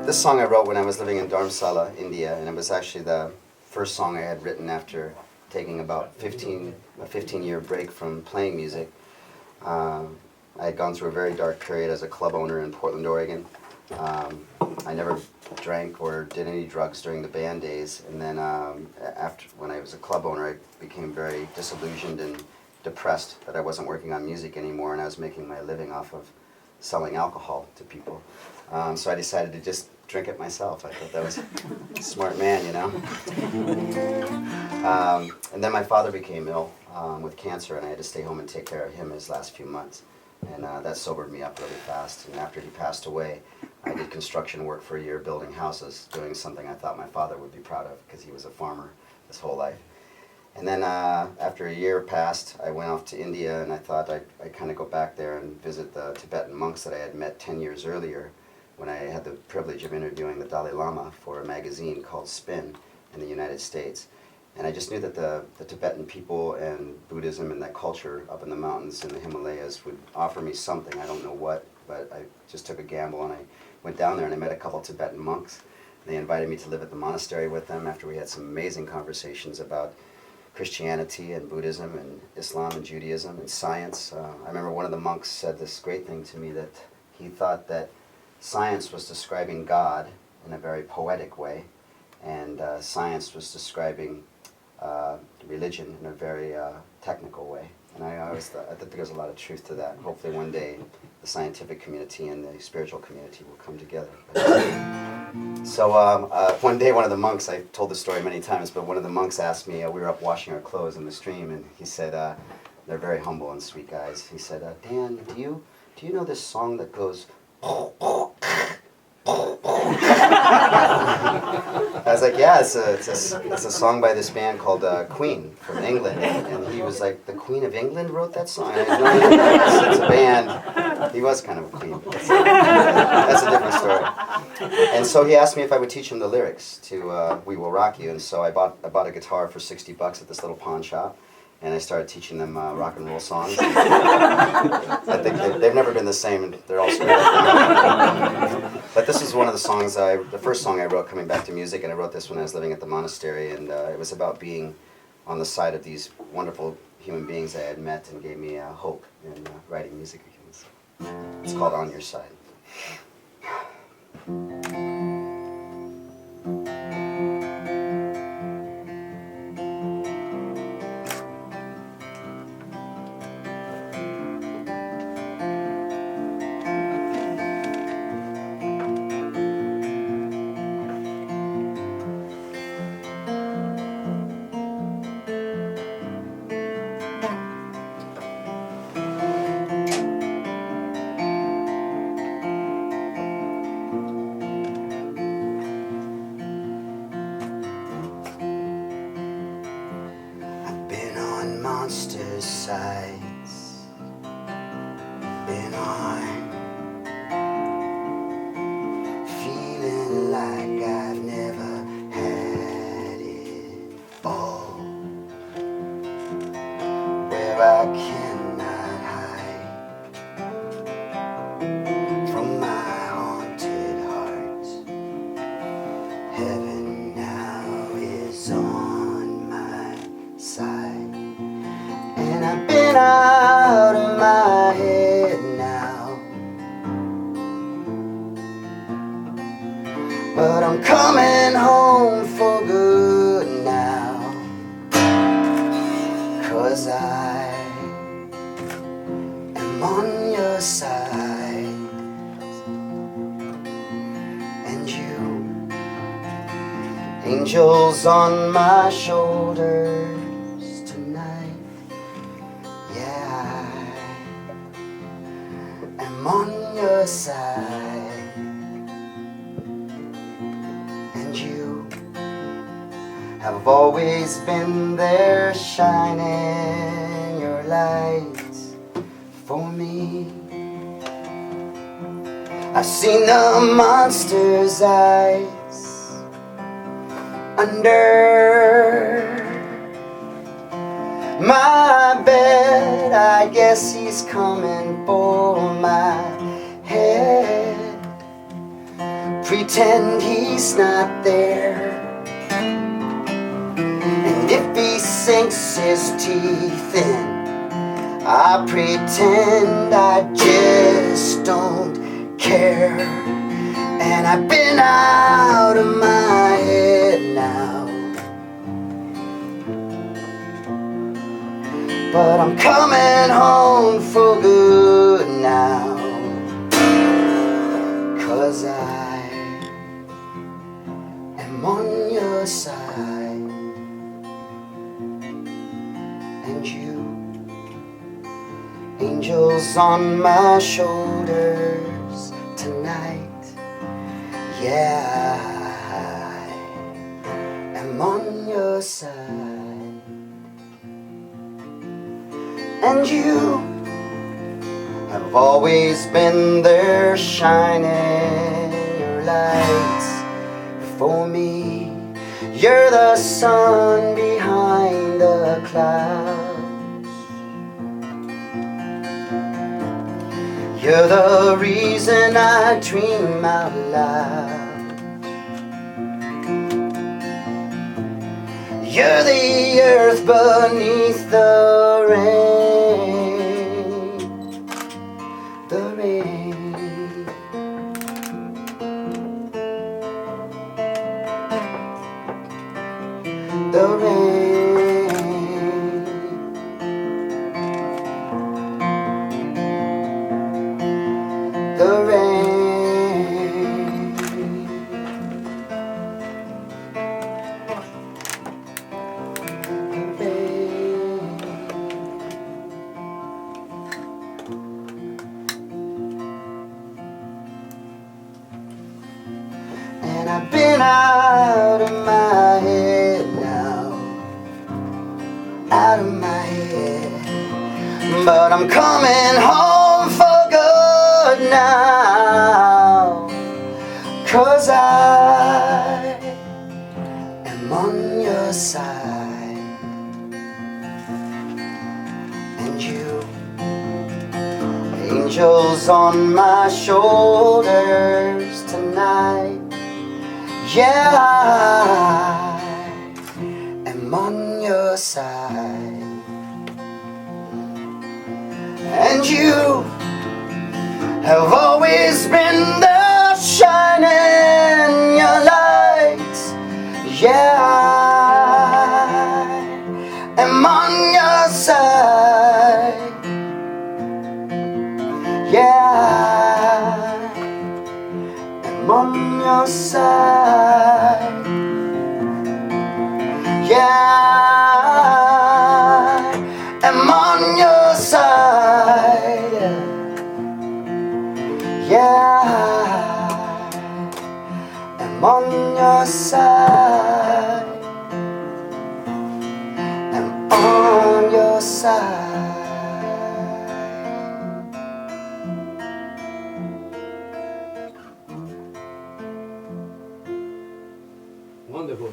This song I wrote when I was living in Dharamsala, India, and it was actually the first song I had written after taking about a 15-year break from playing music. I had gone through a very dark period as a club owner in Portland, Oregon. I never drank or did any drugs during the band days, and then when I was a club owner, I became very disillusioned and depressed that I wasn't working on music anymore, and I was making my living off of selling alcohol to people. So I decided to just drink it myself. I thought that was a smart man, you know. And then my father became ill with cancer, and I had to stay home and take care of him his last few months. And that sobered me up really fast. And after he passed away, I did construction work for a year, building houses, doing something I thought my father would be proud of, because he was a farmer his whole life. And then after a year passed, I went off to India, and I thought I'd kind of go back there and visit the Tibetan monks that I had met 10 years earlier, when I had the privilege of interviewing the Dalai Lama for a magazine called Spin in the United States. And I just knew that the Tibetan people and Buddhism and that culture up in the mountains in the Himalayas would offer me something. I don't know what, but I just took a gamble, and I went down there and I met a couple Tibetan monks. They invited me to live at the monastery with them after we had some amazing conversations about Christianity and Buddhism and Islam and Judaism and science. I remember one of the monks said this great thing to me, that he thought that science was describing God in a very poetic way, and science was describing religion in a very technical way. And I always thought, I think there's a lot of truth to that. Hopefully one day the scientific community and the spiritual community will come together. So one day one of the monks, I told the story many times, but one of the monks asked me, we were up washing our clothes in the stream, and he said, they're very humble and sweet guys. He said, Dan, do you know this song that goes, I was like, yeah, it's a song by this band called Queen from England. And he was like, the Queen of England wrote that song? I had no idea. It's a band. He was kind of a queen. That's a different story. And so he asked me if I would teach him the lyrics to We Will Rock You. And so I bought a guitar for $60 at this little pawn shop. And I started teaching them rock and roll songs. I think they've never been the same, and they're all screwed up. But this is one of the songs, the first song I wrote coming back to music, and I wrote this when I was living at the monastery, and it was about being on the side of these wonderful human beings I had met, and gave me hope in writing music again. So it's called On Your Side. Monster sides, been on, feeling like I've never had it all, where I cannot hide from my haunted heart. Heaven now is on my side. And I've been out of my head now, but I'm coming home for good now, 'cause I am on your side, and you, angels on my shoulders. I'm on your side, and you have always been there, shining your lights for me. I've seen the monster's eyes under my bed. I guess he's coming for my head. pretend he's not there. And if he sinks his teeth in, I pretend I just don't care. And I've been out of my head now, but I'm coming home for good now. 'Cause I am on your side, and you, angels on my shoulders tonight. Yeah, I am on your side, and you have always been there shining your lights for me. You're the sun behind the clouds. You're the reason I dream out loud. You're the earth beneath the rain, the rain. The rain. The rain. The rain. And I've been out of my head now, out of my head, but I'm coming home for good now. 'Cause I am on your side, and you, angels on my shoulders tonight. Yeah, I am on your side, and you have always been there shining your light. Yeah, I am on your side. Yeah, I'm on your side. Yeah, I'm on your side. Yeah, I'm on your side. I'm on your side. Wonderful.